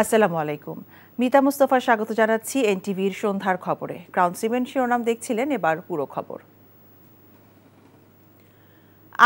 আসসালামু আলাইকুম। মিতা মুস্তফা স্বাগত জানাচ্ছি এনটিভির সন্ধ্যার খবরে। ক্রাউন সিমেন্ট শিরোনাম দেখছিলেন, এবার পুরো খবর।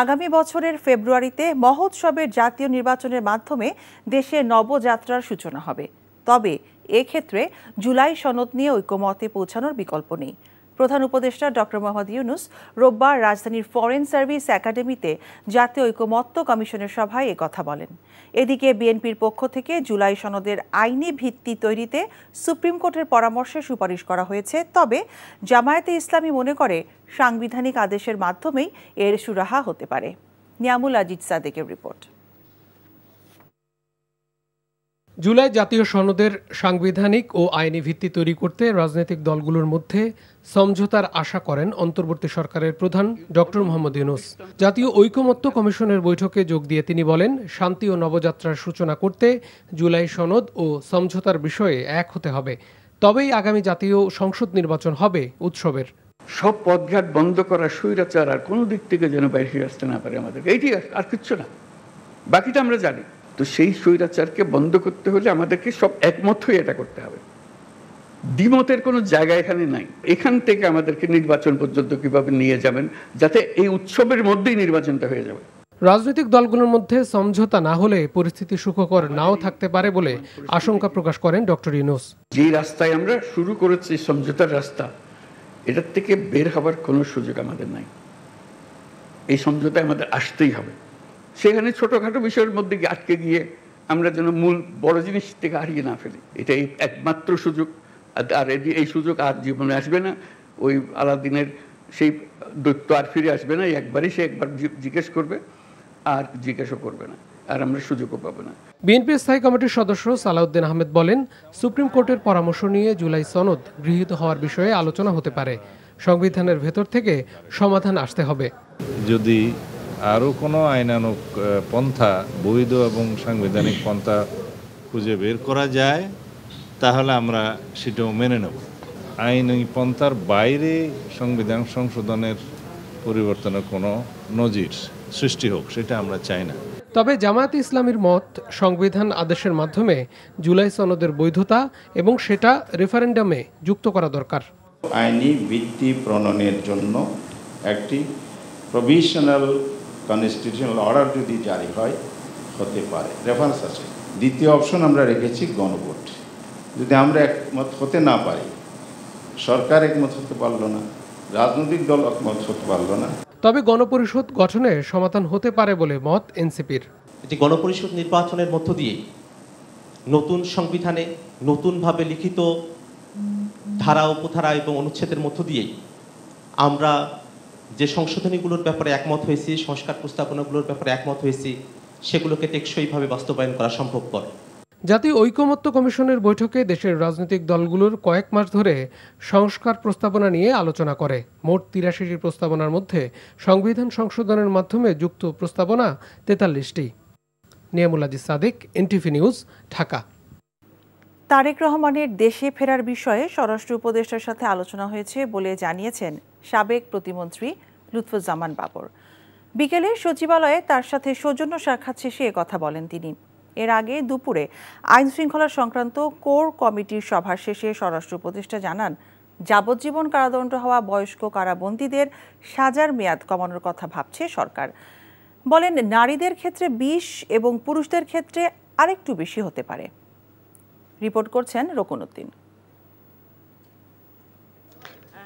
আগামী বছরের ফেব্রুয়ারিতে মহোৎসবের জাতীয় নির্বাচনের মাধ্যমে দেশে নবযাত্রার সূচনা হবে। তবে এক্ষেত্রে জুলাই সনদ নিয়ে ঐক্যমতে পৌঁছানোর বিকল্প নেই। প্রধান উপদেষ্টা ডক্টর মোহাম্মদ ইউনূস রোববার রাজধানীর ফরেন সার্ভিস একাডেমিতে জাতীয় ঐকমত্য কমিশনের সভায় একথা বলেন। এদিকে বিএনপির পক্ষ থেকে জুলাই সনদের আইনি ভিত্তি তৈরিতে সুপ্রিম কোর্টের পরামর্শে সুপারিশ করা হয়েছে। তবে জামায়াতে ইসলামী মনে করে সাংবিধানিক আদেশের মাধ্যমেই এর সুরাহা হতে পারে। নিয়ামুল আজিজ সাদেকের রিপোর্ট। জুলাই জাতীয় সনদের সাংবিধানিক ও আইনি ভিত্তি তৈরি করতে রাজনৈতিক দলগুলোর মধ্যে সমঝোতার আশা করেন অন্তর্বর্তী সরকারের প্রধান ডক্টর মোহাম্মদ ইউনূস। জাতীয় ঐকমত্য কমিশনের বৈঠকে যোগ দিয়ে তিনি বলেন, শান্তি ও নবযাত্রার সূচনা করতে জুলাই সনদ ও সমঝোতার বিষয়ে এক হতে হবে। তবেই আগামী জাতীয় সংসদ নির্বাচন হবে উৎসবের। সব পথঘাট বন্ধ করা, স্বৈরাচার আর কোনো দিক থেকে যেন বাইরে আসতে না পারে আমাদেরকে, এইটি আর কিচ্ছু না। বাকিটা আমরা জানি। তো সেই স্বৈরাচারকে বন্ধ করতে হলে আমাদেরকে সব একমত হয়ে এটা করতে হবে। দ্বিমতের কোনো জায়গা এখানে নাই। এখান থেকে আমাদেরকে নির্বাচন পর্যন্ত কিভাবে নিয়ে যাবেন, যাতে এই উৎসবের মধ্যেই নির্বাচনটা হয়ে যাবে। রাজনৈতিক দলগুলোর মধ্যে সমঝোতা না হলে পরিস্থিতি সুখকর নাও থাকতে পারে বলে আশঙ্কা প্রকাশ করেন ডক্টর ইউনূস। যে রাস্তায় আমরা শুরু করেছি, সমঝোতার রাস্তা, এটার থেকে বের হবার কোনো সুযোগ আমাদের নাই। এই সমঝোতায় আমাদের আসতেই হবে। সেখানে ছোটখাটো বিষয়ের মধ্যে আটকে গিয়ে আমরা যেন মূল বড় জিনিস থেকে হারিয়ে না ফেলি, এটাই একমাত্র সুযোগ। আর এই সুযোগ আর জীবনে আসবে না। ওই আলাদিনের সেই দৈত্য আর ফিরে আসবে না। একবারই সে একবার জিজ্ঞেস করবে, আর জিজ্ঞাসা করবে না, আর আমরা সুযোগও পাবো না। বিএনপি স্থায়ী কমিটির সদস্য সালাউদ্দিন আহমেদ বলেন, সুপ্রিম কোর্টের পরামর্শ নিয়ে জুলাই সনদ গৃহীত হওয়ার বিষয়ে আলোচনা হতে পারে। সংবিধানের ভেতর থেকে সমাধান আসতে হবে। যদি আরও কোনো আইনানুগ পন্থা, বৈধ এবং সাংবিধানিক পন্থা খুঁজে বের করা যায়, তাহলে আমরা সেটাও মেনে নেব। আইনি পন্থার বাইরে সংবিধান সংশোধনের পরিবর্তনের কোনো নজির সৃষ্টি হোক, সেটা আমরা চাই না। তবে জামায়াতে ইসলামীর মত, সংবিধান আদেশের মাধ্যমে জুলাই সনদের বৈধতা এবং সেটা রেফারেন্ডামে যুক্ত করা দরকার। আইনি ভিত্তি প্রণয়নের জন্য একটি প্রভিশনাল কনস্টিটিউশনাল অর্ডার যদি জারি হয়, হতে পারে, রেফারেন্স আছে। দ্বিতীয় অপশন আমরা রেখেছি গণভোট। যদি আমরা একমত হতে না পারি, সরকার একমত হতে পারল না, রাজনৈতিক দল একমত হতে পারল না, তবে গণপরিষদ গঠনে সমাধান হতে পারে বলে মত এনসিপির। এটি গণপরিষদ নির্বাচনের মধ্য দিয়ে নতুন সংবিধানে নতুনভাবে লিখিত ধারা, উপধারা এবং অনুচ্ছেদের মধ্য দিয়েই আমরা যে সংশোধনীগুলোর ব্যাপারে একমত হয়েছি, সংস্কার প্রস্তাবনাগুলোর ব্যাপারে একমত হয়েছি, সেগুলোকে টেকসইভাবে বাস্তবায়ন করা সম্ভবপর। জাতীয় ঐকমত্য কমিশনের বৈঠকে দেশের রাজনৈতিক দলগুলোর কয়েক মাস ধরে সংস্কার প্রস্তাবনা নিয়ে আলোচনা করে। মোট ৮৩টি প্রস্তাবনার মধ্যে সংবিধান সংশোধনের মাধ্যমে যুক্ত প্রস্তাবনা ৪৩টি। Niamul Aziz Sadek, NTV news, Dhaka. তারেক রহমানের দেশে ফেরার বিষয়ে স্বরাষ্ট্র উপদেষ্টার সাথে আলোচনা হয়েছে বলে জানিয়েছেন সাবেক প্রতিমন্ত্রী লুৎফুজ্জামান বাবর। বিকেলে সচিবালয়ে তার সাথে সৌজন্য সাক্ষাৎ শেষে কথা বলেন তিনি। এর আগে দুপুরে আইন শৃঙ্খলা সংক্রান্ত কোর কমিটির সভার শেষে স্বরাষ্ট্র উপদেষ্টা জানান, যাবজ্জীবন কারাদণ্ড হওয়া বয়স্ক কারাবন্দীদের সাজার মেয়াদ কমানোর কথা ভাবছে সরকার। বলেন, নারীদের ক্ষেত্রে ২০ এবং পুরুষদের ক্ষেত্রে আরেকটু বেশি হতে পারে। রিপোর্ট করছেন রকুনউদ্দিন।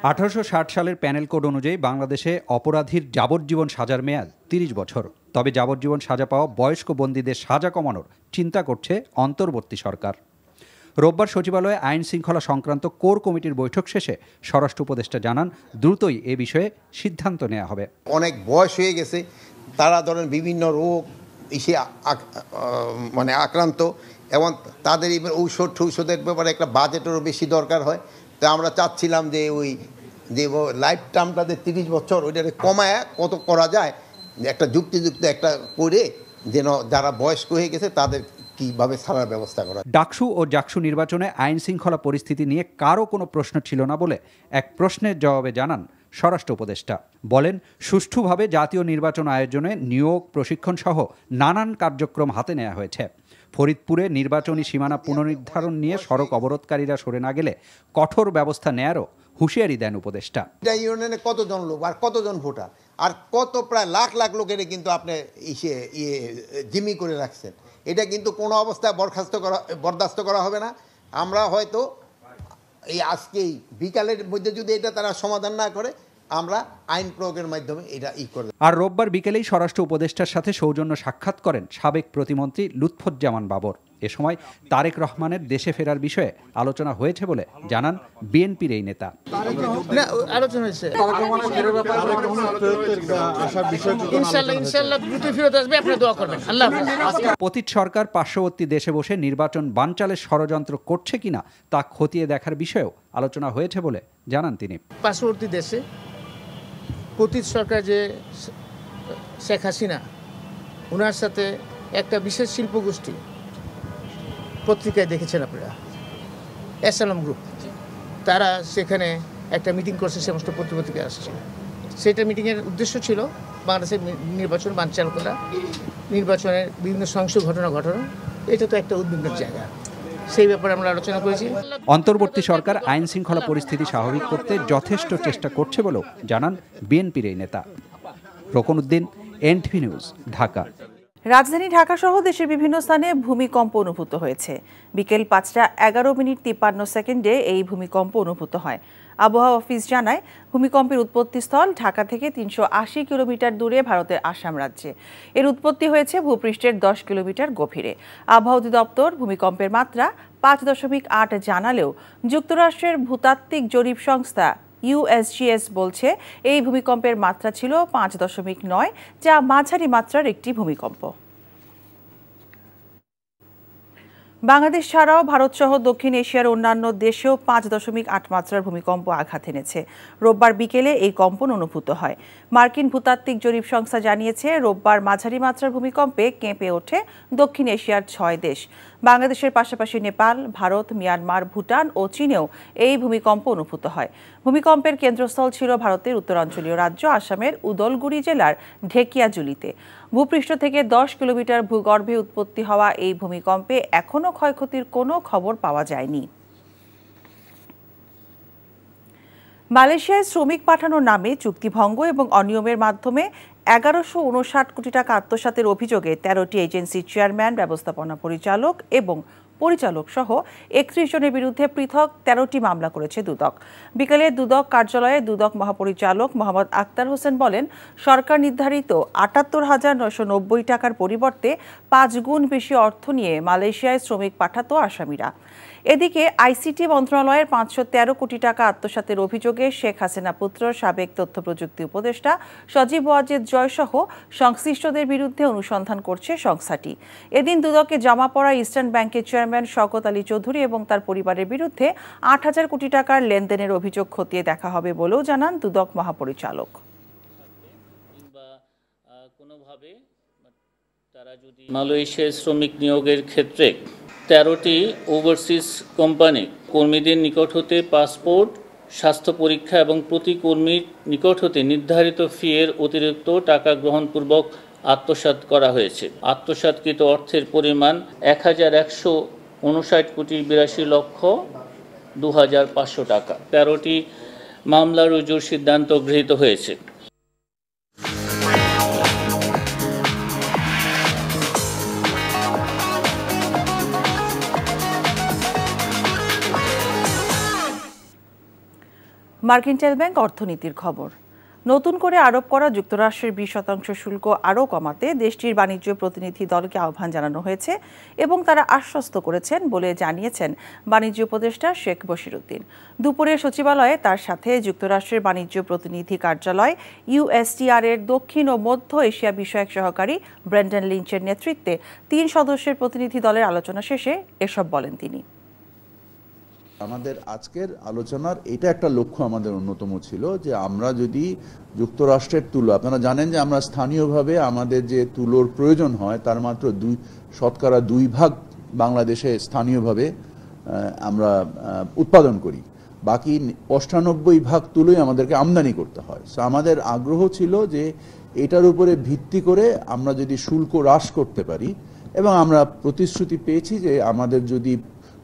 ১৮৬০ সালের প্যানেল কোড অনুযায়ী বাংলাদেশে অপরাধীর যাবজ্জীবন সাজার মেয়াদ ৩০ বছর। তবে যাবজ্জীবন সাজা পাওয়া বয়স্ক বন্দীদের সাজা কমানোর চিন্তা করছে অন্তর্বর্তী সরকার। রোববার সচিবালয়ে আইন শৃঙ্খলা সংক্রান্ত কোর কমিটির বৈঠক শেষে স্বরাষ্ট্র উপদেষ্টা জানান, দ্রুতই এ বিষয়ে সিদ্ধান্ত নেওয়া হবে। অনেক বয়স হয়ে গেছে, তারা ধরেন বিভিন্ন রোগ এসে আক্রান্ত, এবং তাদের ঔষধের ব্যাপারে একটা বাজেটেরও বেশি দরকার হয়। তো আমরা চাচ্ছিলাম যে লাইফ টার্ম তাদের ৩০ বছর, ওইটাকে কমায় কত করা যায়, একটা যুক্তিযুক্ত একটা করে যেন যারা বয়স্ক হয়ে গেছে তাদের কীভাবে ছাড়ার ব্যবস্থা করা। ডাকসু ও জাকসু নির্বাচনে আইন শৃঙ্খলা পরিস্থিতি নিয়ে কারও কোনো প্রশ্ন ছিল না বলে এক প্রশ্নের জবাবে জানান স্বরাষ্ট্র উপদেষ্টা। বলেন, সুষ্ঠুভাবে জাতীয় নির্বাচন আয়োজনে নিয়োগ, প্রশিক্ষণ সহ নানান কার্যক্রম হাতে নেওয়া হয়েছে। ফরিদপুরে নির্বাচনী সীমানা পুনর্নির্ধারণ নিয়ে সড়ক অবরোধকারীরা সরে না গেলে কঠোর ব্যবস্থা নেয়ারও হুঁশিয়ারি দেন উপদেষ্টা। ইউনিয়নে কতজন লোক আর কতজন ভোটার আর কত প্রায় লাখ লাখ লোকের কিন্তু আপনি জিম্মি করে রাখছেন, এটা কিন্তু কোনো অবস্থায় বরদাস্ত করা হবে না। আমরা হয়তো এই আজকেই বিকালের মধ্যে যদি এটা তারা সমাধান না করে, আমরা আইন প্রয়োগের মাধ্যমে এটা করব। আর রোববার বিকেলেই স্বরাষ্ট্র উপদেষ্টার সাথে সৌজন্য সাক্ষাৎ করেন সাবেক প্রতিমন্ত্রী লুৎফুজ্জামান বাবর। এ সময় তারেক রহমানের দেশে ফেরার বিষয়ে আলোচনা হয়েছে বলে জানান বিএনপির এই নেতা। পতিত সরকার পার্শ্ববর্তী দেশে বসে নির্বাচন বানচালের ষড়যন্ত্র করছে কিনা তা খতিয়ে দেখার বিষয়েও আলোচনা হয়েছে বলে জানান তিনি। পার্শ্ববর্তী দেশে পতিত সরকার যে শেখ হাসিনা, ওনার সাথে একটা বিশেষ শিল্পগোষ্ঠী, পত্রিকায় দেখেছেন আপনারা, এসএলএম গ্রুপ, তারা সেখানে একটা মিটিং করছে, সমস্ত পত্রিকায় আসছে। সেটা মিটিংয়ের উদ্দেশ্য ছিল বাংলাদেশের নির্বাচন বানচাল করা, নির্বাচনের বিভিন্ন সহিংস ঘটনা ঘটানো। এটা তো একটা উদ্বিগ্নের জায়গা, সেই ব্যাপারে আমরা আলোচনা করেছি। অন্তর্বর্তী সরকার আইন শৃঙ্খলা পরিস্থিতি স্বাভাবিক করতে যথেষ্ট চেষ্টা করছে বলেও জানান বিএনপির এই নেতা। রকনউদ্দিন, এনটিভি নিউজ, ঢাকা। রাজধানী ঢাকা সহ দেশের বিভিন্ন স্থানে ভূমিকম্প অনুভূত হয়েছে। বিকেল 5টা 11 মিনিট 53 সেকেন্ডে এই ভূমিকম্প অনুভূত হয়। আবহাওয়া অফিস জানায়, ভূমিকম্পের উৎপত্তিস্থল ঢাকা থেকে 380 কিলোমিটার দূরে ভারতের আসাম রাজ্যে। এর উৎপত্তি হয়েছে ভূপৃষ্ঠের 10 কিলোমিটার গভীরে। আবহাওয়া অধিদপ্তর ভূমিকম্পের মাত্রা 5.8 জানালেও যুক্তরাষ্ট্রের ভূতাত্ত্বিক জরিপ সংস্থা USGS বলছে এই ভূমিকম্পের মাত্রা ছিল 5.9, যা মাঝারি মাত্রার একটি ভূমিকম্প। বাংলাদেশ ছাড়াও ভারতসহ দক্ষিণ এশিয়ার অন্যান্য দেশেও 5.8 মাত্রার ভূমিকম্প আঘাত এনেছে। রোববার বিকেলে এই কম্পন অনুভূত হয়। মার্কিন ভূতাত্ত্বিক জরিপ সংস্থা জানিয়েছে, রোববার মাঝারি মাত্রার ভূমিকম্পে কেঁপে ওঠে দক্ষিণ এশিয়ার 6 দেশ। বাংলাদেশের পাশাপাশি নেপাল, ভারত, মিয়ানমার, ভুটান ও চীনেও এই ভূমিকম্প অনুভূত হয়। ভূমিকম্পের কেন্দ্রস্থল ছিল ভারতের উত্তরাঞ্চলীয় রাজ্য আসামের উদলগুড়ি জেলার ঢেকিয়াজুলিতে। ভূপৃষ্ঠ থেকে 10 কিলোমিটার ভূগর্ভে উৎপত্তি হওয়া এই ভূমিকম্পে এখনও ক্ষয়ক্ষতির কোনো খবর পাওয়া যায়নি। মালয়েশিয়ায় শ্রমিক পাঠানোর নামে চুক্তিভঙ্গ এবং অনিয়মের মাধ্যমে 1159 কোটি টাকা আত্মসাতের অভিযোগে 13টি এজেন্সির চেয়ারম্যান, ব্যবস্থাপনা পরিচালক এবং পরিচালক সহ 31 জনের বিরুদ্ধে পৃথক 13টি মামলা করেছে দুদক। বিকেলে দুদক কার্যালয়ে দুদক মহাপরিচালক মোহাম্মদ আক্তার হোসেন বলেন, সরকার নির্ধারিত 78,990 টাকার পরিবর্তে 5 গুণ বেশি অর্থ নিয়ে মালয়েশিয়ায় শ্রমিক পাঠাতো আসামিরা। এদিকে আইসিটি মন্ত্রণালয়ের 513 কোটি টাকা আত্মসাতের অভিযোগে শেখ হাসিনা পুত্র সাবেক তথ্য প্রযুক্তি উপদেষ্টা সজীব ওয়াজেদ জয় সহ সংশ্লিষ্টদের বিরুদ্ধে অনুসন্ধান করছে সংস্থাটি। এদিন দুদকে জমা পড়া ইস্টার্ন ব্যাংকের চেয়ারম্যান শওকত আলী চৌধুরী এবং তার পরিবারের বিরুদ্ধে 8,000 কোটি টাকার লেনদেনের অভিযোগ খতিয়ে দেখা হবে বলেও জানান দুদক মহাপরিচালক। মালয়েশিয়ায় শ্রমিক নিয়োগের ক্ষেত্রে 13টি ওভারসিজ কোম্পানি কর্মীদের নিকট হতে পাসপোর্ট, স্বাস্থ্য পরীক্ষা এবং প্রতি কর্মীর নিকট হতে নির্ধারিত ফি এর অতিরিক্ত টাকা গ্রহণপূর্বক আত্মসাৎ করা হয়েছে। আত্মসাৎকৃত অর্থের পরিমাণ 1,159 কোটি 82 লক্ষ 2,500 টাকা। 13টি মামলা রুজুর সিদ্ধান্ত গৃহীত হয়েছে। মার্কেন্টাইল ব্যাংক অর্থনীতির খবর। নতুন করে আরোপ করা যুক্তরাষ্ট্রের 20% শুল্ক আরও কমাতে দেশটির বাণিজ্য প্রতিনিধি দলকে আহ্বান জানানো হয়েছে এবং তারা আশ্বস্ত করেছেন বলে জানিয়েছেন বাণিজ্য উপদেষ্টা শেখ বশিরউদ্দিন। দুপুরে সচিবালয়ে তার সাথে যুক্তরাষ্ট্রের বাণিজ্য প্রতিনিধি কার্যালয় USTR এর দক্ষিণ ও মধ্য এশিয়া বিষয়ক সহকারী ব্রেন্ডন লিঞ্চের নেতৃত্বে 3 সদস্যের প্রতিনিধি দলের আলোচনা শেষে এসব বলেন তিনি। আমাদের আজকের আলোচনার এটা একটা লক্ষ্য আমাদের অন্যতম ছিল যে আমরা যদি যুক্তরাষ্ট্রের তুলো, আপনারা জানেন যে আমরা স্থানীয়ভাবে আমাদের যে তুলোর প্রয়োজন হয় তার মাত্র 2% বাংলাদেশে স্থানীয়ভাবে আমরা উৎপাদন করি। বাকি ৯৫% তুলোই আমাদেরকে আমদানি করতে হয়। সো আমাদের আগ্রহ ছিল যে এটার উপরে ভিত্তি করে আমরা যদি শুল্ক হ্রাস করতে পারি, এবং আমরা প্রতিশ্রুতি পেয়েছি যে আমাদের যদি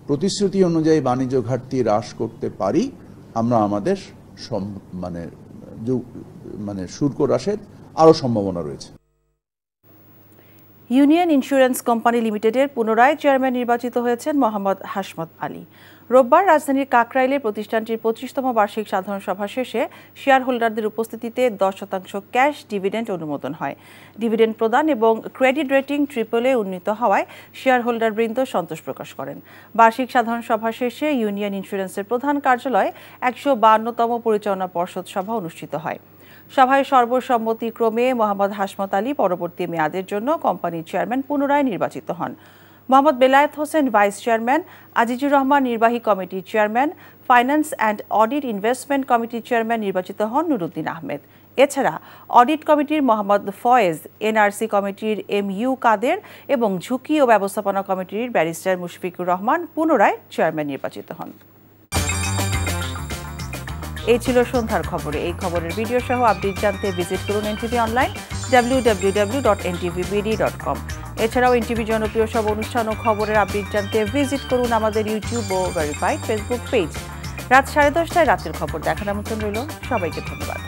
প্রতিশ্রুতি অনুযায়ী বাণিজ্য ঘাটতি হ্রাস করতে পারি, আমরা আমাদের মানে শুল্ক হ্রাসের আরও সম্ভাবনা রয়েছে। ইউনিয়ন ইন্স্যুরেন্স কোম্পানি লিমিটেডের পুনরায় চেয়ারম্যান নির্বাচিত হয়েছেন মোহাম্মদ হাশমত আলী। রোববার রাজধানীর কাকরাইলে প্রতিষ্ঠানটির 25তম বার্ষিক সাধারণ সভা শেষে শেয়ার হোল্ডারদের উপস্থিতিতে 10% ক্যাশ ডিভিডেন্ড অনুমোদন হয়। ডিভিডেন্ড প্রদান এবং ক্রেডিট রেটিং AAA উন্নীত হওয়ায় শেয়ার হোল্ডারবৃন্দ সন্তোষ প্রকাশ করেন। বার্ষিক সাধারণ সভা শেষে ইউনিয়ন ইন্স্যুরেন্সের প্রধান কার্যালয়ে 152তম পরিচালনা পর্ষদ সভা অনুষ্ঠিত হয়। সভায় সর্বসম্মতিক্রমে মোহাম্মদ হাশমত আলী পরবর্তী মেয়াদের জন্য কোম্পানির চেয়ারম্যান পুনরায় নির্বাচিত হন। মোহাম্মদ বেলায়েত হোসেন ভাইস চেয়ারম্যান, আজিজুর রহমান নির্বাহী কমিটির chairman, finance and audit investment কমিটির চেয়ারম্যান নির্বাচিত হন নুরুদ্দিন আহমেদ। এছাড়া অডিট কমিটির মোহাম্মদ ফয়েজ, NRC কমিটির MU কাদের এবং ঝুঁকি ও ব্যবস্থাপনা কমিটির ব্যারিস্টার মুশফিকুর রহমান পুনরায় চেয়ারম্যান নির্বাচিত হন। এই ছিল সন্ধ্যার খবরে। এই খবরের ভিডিও সহ আপডেট জানতে ভিজিট করুন NTV অনলাইন www.ntvbd.com। এছাড়াও NTV জনপ্রিয় সব অনুষ্ঠান ও খবরের আপডেট জানতে ভিজিট করুন আমাদের ইউটিউব ও ভেরিফাইড ফেসবুক পেজ। রাত 10:30টায় রাতের খবর দেখার আমন্ত্রণ রইল। সবাইকে ধন্যবাদ।